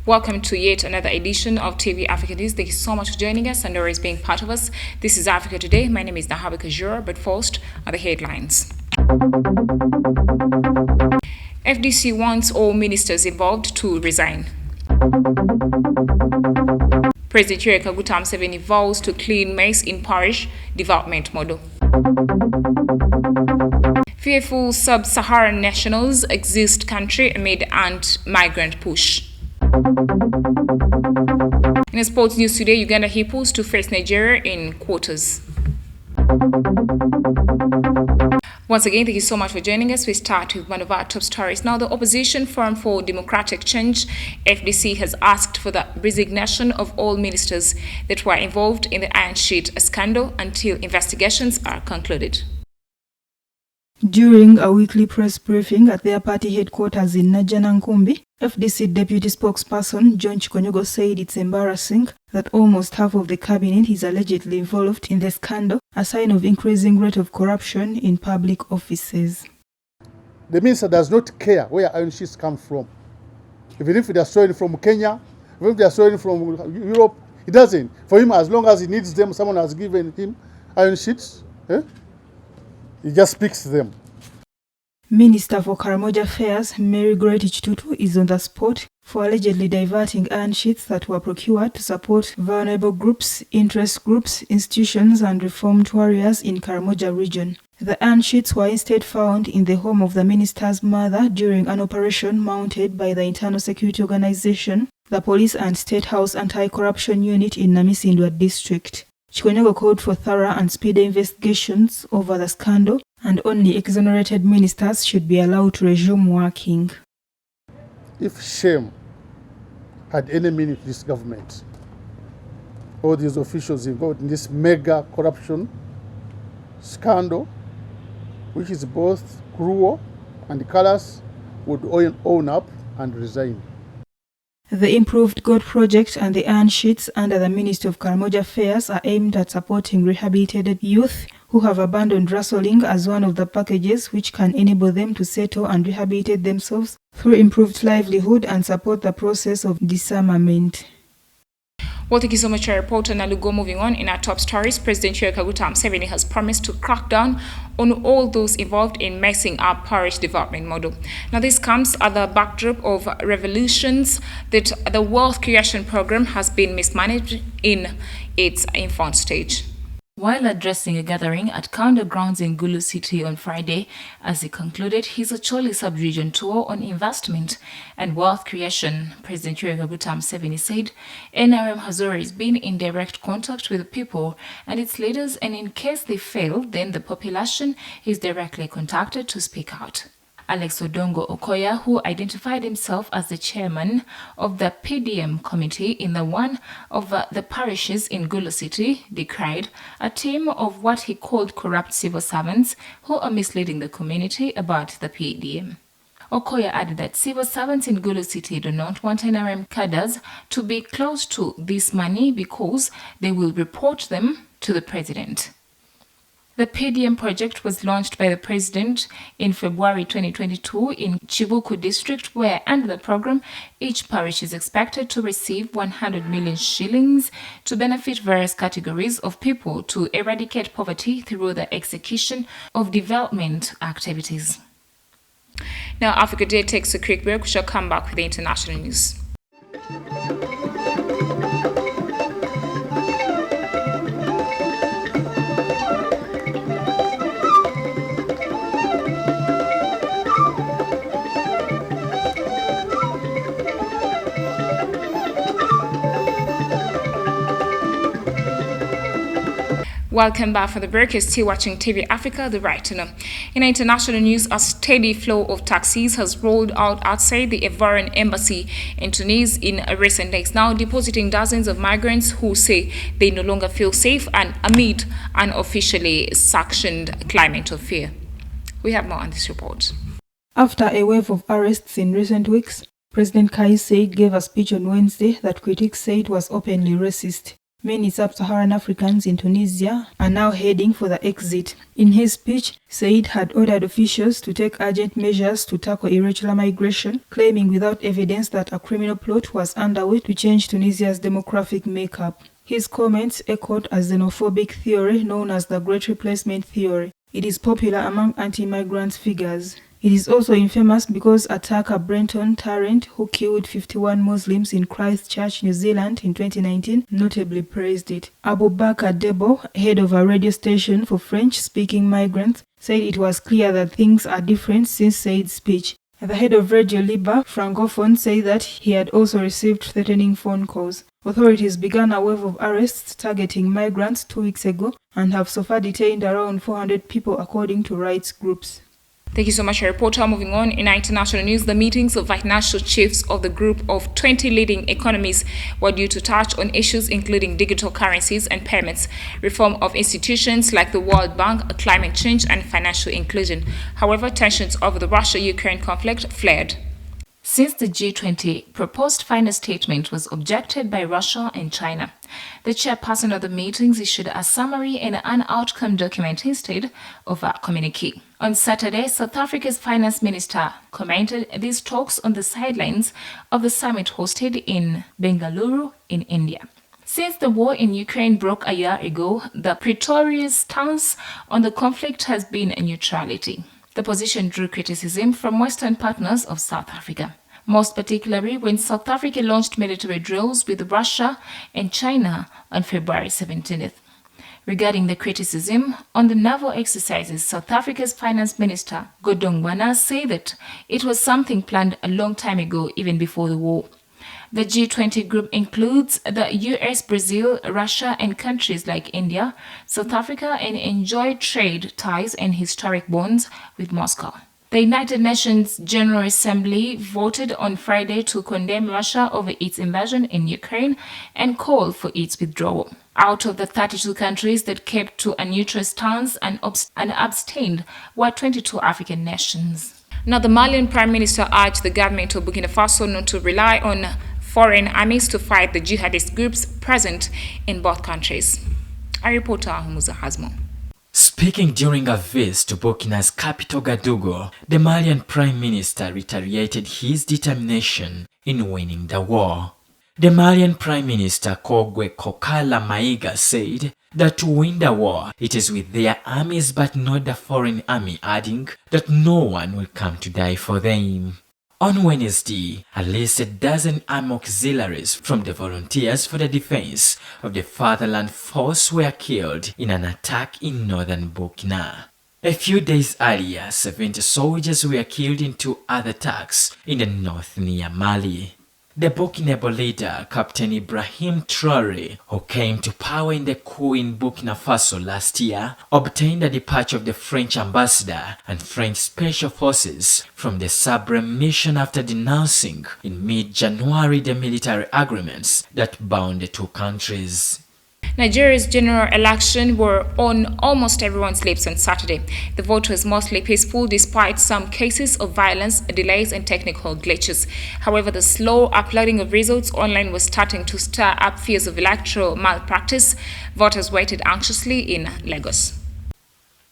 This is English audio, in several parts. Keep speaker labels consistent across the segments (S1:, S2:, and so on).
S1: Welcome to yet another edition of TV Africa News. Thank you so much for joining us and always being part of us. This is Africa Today. My name is Nahabi Kajura, but first are the headlines. FDC wants all ministers involved to resign. President Yoweri Kaguta Museveni vows to clean mess in parish development model. Fearful sub-Saharan nationals exist country amid anti-migrant push. In sports news today, Uganda Hippos to face Nigeria in quarters. Once again, thank you so much for joining us. We start with one of our top stories. Now, the Opposition Forum for Democratic Change, FDC, has asked for the resignation of all ministers that were involved in the Iron Sheet scandal until investigations are concluded.
S2: During a weekly press briefing at their party headquarters in Najanankumbi, FDC Deputy Spokesperson John Chikonyogo said it's embarrassing that almost half of the cabinet is allegedly involved in the scandal, a sign of increasing rate of corruption in public offices.
S3: The minister does not care where iron sheets come from. Even if they are stolen from Kenya, even if they are stolen from Europe, he doesn't. For him, as long as he needs them, someone has given him iron sheets, he just picks them.
S2: Minister for Karamoja Affairs Mary Gretich Tutu is on the spot for allegedly diverting iron sheets that were procured to support vulnerable groups, interest groups, institutions and reformed warriors in Karamoja region. The iron sheets were instead found in the home of the minister's mother during an operation mounted by the Internal Security Organization, the Police and State House Anti-Corruption Unit in Namisindwa district. Chikonyogo called for thorough and speedy investigations over the scandal, and only exonerated ministers should be allowed to resume working.
S3: If shame had any meaning to this government, all these officials involved in this mega corruption scandal, which is both cruel and callous, would own up and resign.
S2: The Improved God Project and the Iron Sheets under the Ministry of Karamoja Affairs are aimed at supporting rehabilitated youth who have abandoned wrestling as one of the packages which can enable them to settle and rehabilitate themselves through improved livelihood and support the process of disarmament.
S1: Well, thank you so much, our reporter Nalugo. Moving on, in our top stories, President Yoweri Kaguta Museveni has promised to crack down on all those involved in messing up parish development model. Now, this comes at the backdrop of revelations that the wealth creation program has been mismanaged in its infant stage. While addressing a gathering at Kaunda Grounds in Gulu City on Friday, as he concluded his Acholi sub-region tour on investment and wealth creation, President Yoweri Kaguta Museveni said NRM has always been in direct contact with the people and its leaders, and in case they fail, then the population is directly contacted to speak out. Alex Odongo Okoya, who identified himself as the chairman of the PDM committee in one of the parishes in Gulu City, decried a team of what he called corrupt civil servants who are misleading the community about the PDM. Okoya added that civil servants in Gulu City do not want NRM cadres to be close to this money because they will report them to the president. The PDM project was launched by the president in February 2022 in Chibuku district, where under the program, each parish is expected to receive 100 million shillings to benefit various categories of people to eradicate poverty through the execution of development activities. Now, Africa Day takes a quick break. We shall come back with the international news. Welcome back for the break. You're still watching TV Africa, the right to know. In international news, a steady flow of taxis has rolled out outside the Ivorian embassy in Tunis in recent days, now depositing dozens of migrants who say they no longer feel safe and amid an officially sanctioned climate of fear. We have more on this report.
S2: After a wave of arrests in recent weeks, President Kais Saied gave a speech on Wednesday that critics said was openly racist. Many sub-Saharan Africans in Tunisia are now heading for the exit. In his speech, Said had ordered officials to take urgent measures to tackle irregular migration, claiming without evidence that a criminal plot was underway to change Tunisia's demographic makeup. His comments echoed a xenophobic theory known as the Great Replacement Theory. It is popular among anti-migrant figures. It is also infamous because attacker Brenton Tarrant, who killed 51 Muslims in Christchurch, New Zealand in 2019, notably praised it. Abubakar Debo, head of a radio station for French-speaking migrants, said it was clear that things are different since Said's speech. The head of Radio Libre, Francophone, said that he had also received threatening phone calls. Authorities began a wave of arrests targeting migrants 2 weeks ago and have so far detained around 400 people according to rights groups.
S1: Thank you so much, reporter. Moving on, in international news, the meetings of financial chiefs of the group of 20 leading economies were due to touch on issues including digital currencies and payments, reform of institutions like the World Bank, climate change, and financial inclusion. However, tensions over the Russia-Ukraine conflict flared. Since the G20 proposed final statement was objected by Russia and China, the chairperson of the meetings issued a summary and an outcome document instead of a communique. On Saturday, South Africa's finance minister commented these talks on the sidelines of the summit hosted in Bengaluru in India. Since the war in Ukraine broke a year ago, the Pretoria's stance on the conflict has been neutrality. The position drew criticism from Western partners of South Africa, most particularly when South Africa launched military drills with Russia and China on February 17th. Regarding the criticism on the naval exercises, South Africa's finance minister, Godongwana, said that it was something planned a long time ago, even before the war. The G20 group includes the US, Brazil, Russia, and countries like India, South Africa, and enjoy trade ties and historic bonds with Moscow. The United Nations General Assembly voted on Friday to condemn Russia over its invasion in Ukraine and call for its withdrawal. Out of the 32 countries that kept to a neutral stance and abstained were 22 African nations. Now, the Malian Prime Minister urged the government of Burkina Faso not to rely on foreign armies to fight the jihadist groups present in both countries. Our reporter, Humuza Hazmo.
S4: Speaking during a visit to Burkina's capital Gadugo, the Malian Prime Minister reiterated his determination in winning the war. The Malian Prime Minister Kogwe Kokala Maiga said that to win the war, it is with their armies but not the foreign army, adding that no one will come to die for them. On Wednesday, at least a dozen armed auxiliaries from the Volunteers for the Defense of the Fatherland Force were killed in an attack in northern Burkina. A few days earlier, 70 soldiers were killed in 2 other attacks in the north near Mali. The Burkinabé leader, Captain Ibrahim Traoré, who came to power in the coup in Burkina Faso last year, obtained the departure of the French ambassador and French special forces from the Sabre mission after denouncing in mid-January the military agreements that bound the two countries.
S1: Nigeria's general election were on almost everyone's lips on Saturday. The vote was mostly peaceful despite some cases of violence, delays, and technical glitches. However, the slow uploading of results online was starting to stir up fears of electoral malpractice. Voters waited anxiously in Lagos.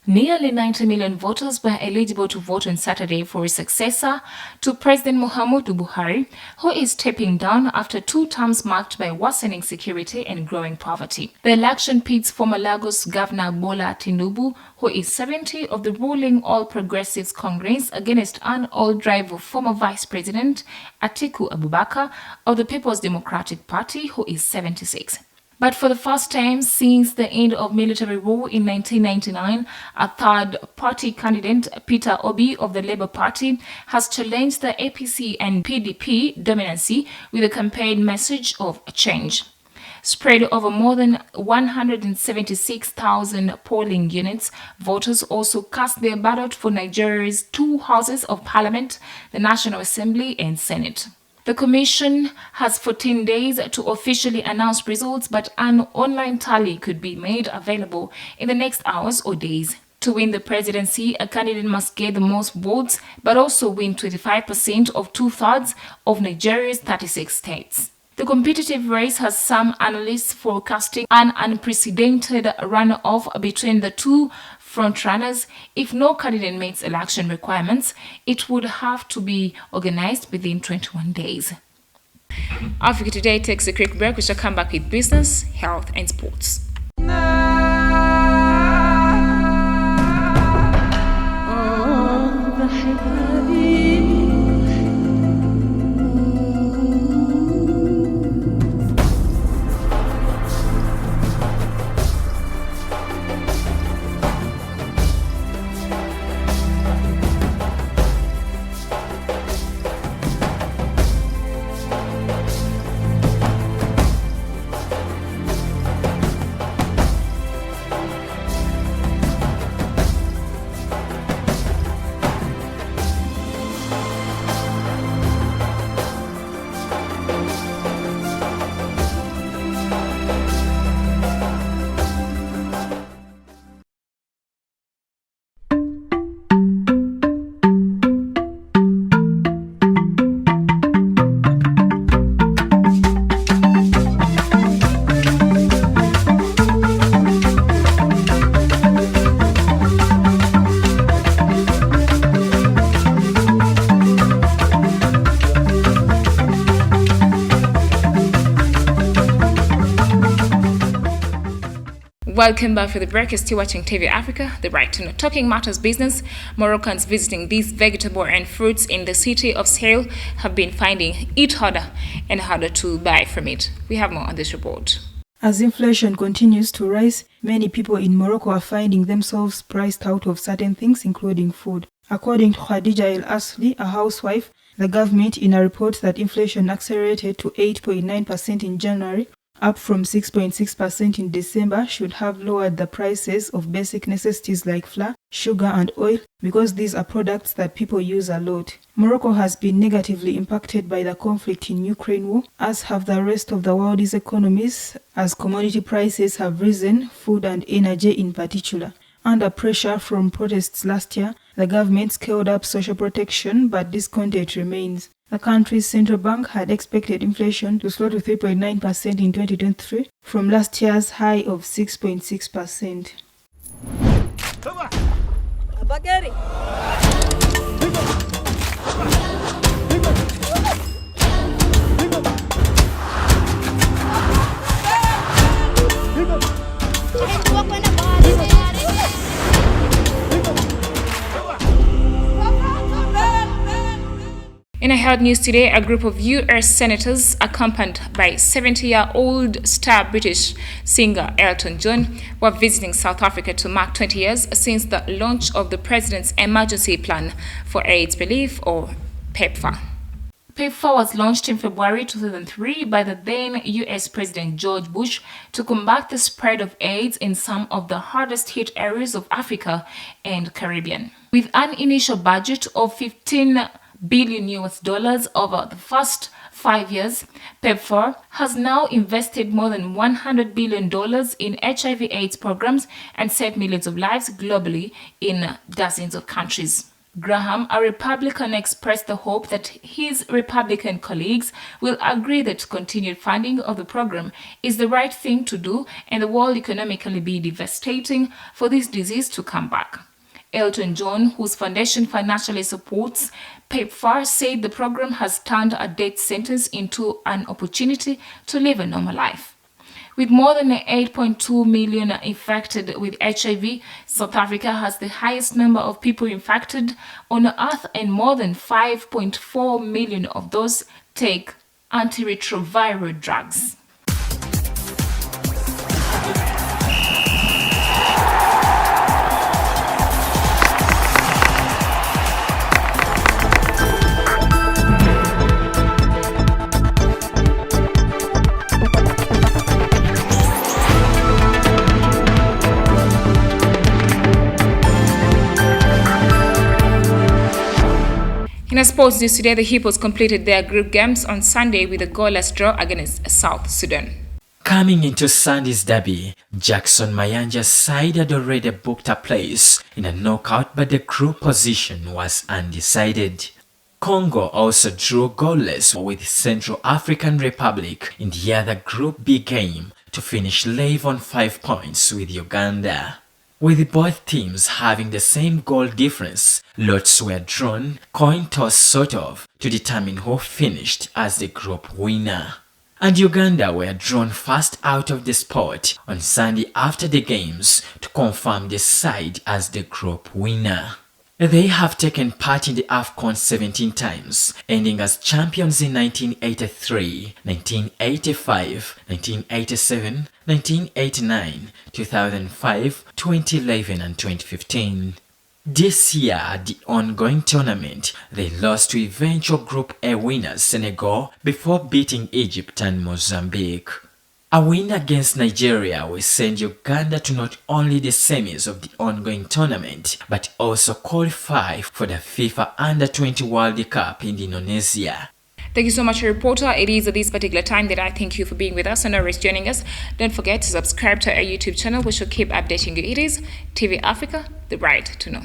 S1: Nearly 90 million voters were eligible to vote on Saturday for a successor to President Muhammadu Buhari, who is stepping down after 2 terms marked by worsening security and growing poverty. The election pits former Lagos Governor Bola Tinubu, who is 70, of the ruling All Progressives Congress, against an old rival former Vice President Atiku Abubakar of the People's Democratic Party, who is 76. But for the first time since the end of military rule in 1999, a third-party candidate, Peter Obi of the Labour Party, has challenged the APC and PDP dominancy with a campaign message of change. Spread over more than 176,000 polling units, voters also cast their ballot for Nigeria's 2 houses of parliament, the National Assembly and Senate. The Commission has 14 days to officially announce results, but an online tally could be made available in the next hours or days. To win the presidency, a candidate must get the most votes, but also win 25% of 2/3 of Nigeria's 36 states. The competitive race has some analysts forecasting an unprecedented runoff between the two frontrunners. If no candidate meets election requirements, it would have to be organized within 21 days. Africa Today takes a quick break. We shall come back with business, health, and sports. Welcome back for the break. You're still watching TV Africa, the right to know. Talking matters business, Moroccans visiting these vegetable and fruits in the city of Sale have been finding it harder and harder to buy from it. We have more on this report.
S2: As inflation continues to rise, many people in Morocco are finding themselves priced out of certain things, including food. According to Khadija El Asli, a housewife, the government, in a report that inflation accelerated to 8.9% in January, up from 6.6% in December, should have lowered the prices of basic necessities like flour, sugar and oil because these are products that people use a lot. Morocco has been negatively impacted by the conflict in Ukraine war, as have the rest of the world's economies, as commodity prices have risen, food and energy in particular. Under pressure from protests last year, the government scaled up social protection, but discontent remains. The country's central bank had expected inflation to slow to 3.9% in 2023 from last year's high of 6.6%.
S1: In a health news today, a group of US senators, accompanied by 70-year-old star British singer Elton John, were visiting South Africa to mark 20 years since the launch of the President's Emergency Plan for AIDS Relief, or PEPFAR. PEPFAR was launched in February 2003 by the then US President George Bush to combat the spread of AIDS in some of the hardest hit areas of Africa and Caribbean. With an initial budget of $15 billion over the first 5 years, PEPFAR has now invested more than $100 billion in HIV/AIDS programs and saved millions of lives globally in dozens of countries. Graham, a Republican, expressed the hope that his Republican colleagues will agree that continued funding of the program is the right thing to do and the world economically be devastating for this disease to come back. Elton John, whose foundation financially supports PEPFAR, said the program has turned a death sentence into an opportunity to live a normal life. With more than 8.2 million infected with HIV, South Africa has the highest number of people infected on Earth, and more than 5.4 million of those take antiretroviral drugs. In a sports news today, the Hippos completed their group games on Sunday with a goalless draw against South Sudan.
S4: Coming into Sunday's derby, Jackson Mayanja's side had already booked a place in a knockout, but the group position was undecided. Congo also drew goalless with Central African Republic in the other Group B game to finish live on 5 points with Uganda. With both teams having the same goal difference, lots were drawn, coin toss sort of, to determine who finished as the group winner. And Uganda were drawn first out of the spot on Sunday after the games to confirm the side as the group winner. They have taken part in the AFCON 17 times, ending as champions in 1983, 1985, 1987, 1989, 2005, 2011 and 2015. This year at the ongoing tournament, they lost to eventual Group A winners Senegal before beating Egypt and Mozambique. A win against Nigeria will send Uganda to not only the semis of the ongoing tournament, but also qualify for the FIFA Under-20 World Cup in Indonesia.
S1: Thank you so much, reporter. It is at this particular time that I thank you for being with us and always joining us. Don't forget to subscribe to our YouTube channel, which will keep updating you. It is TV Africa, the right to know.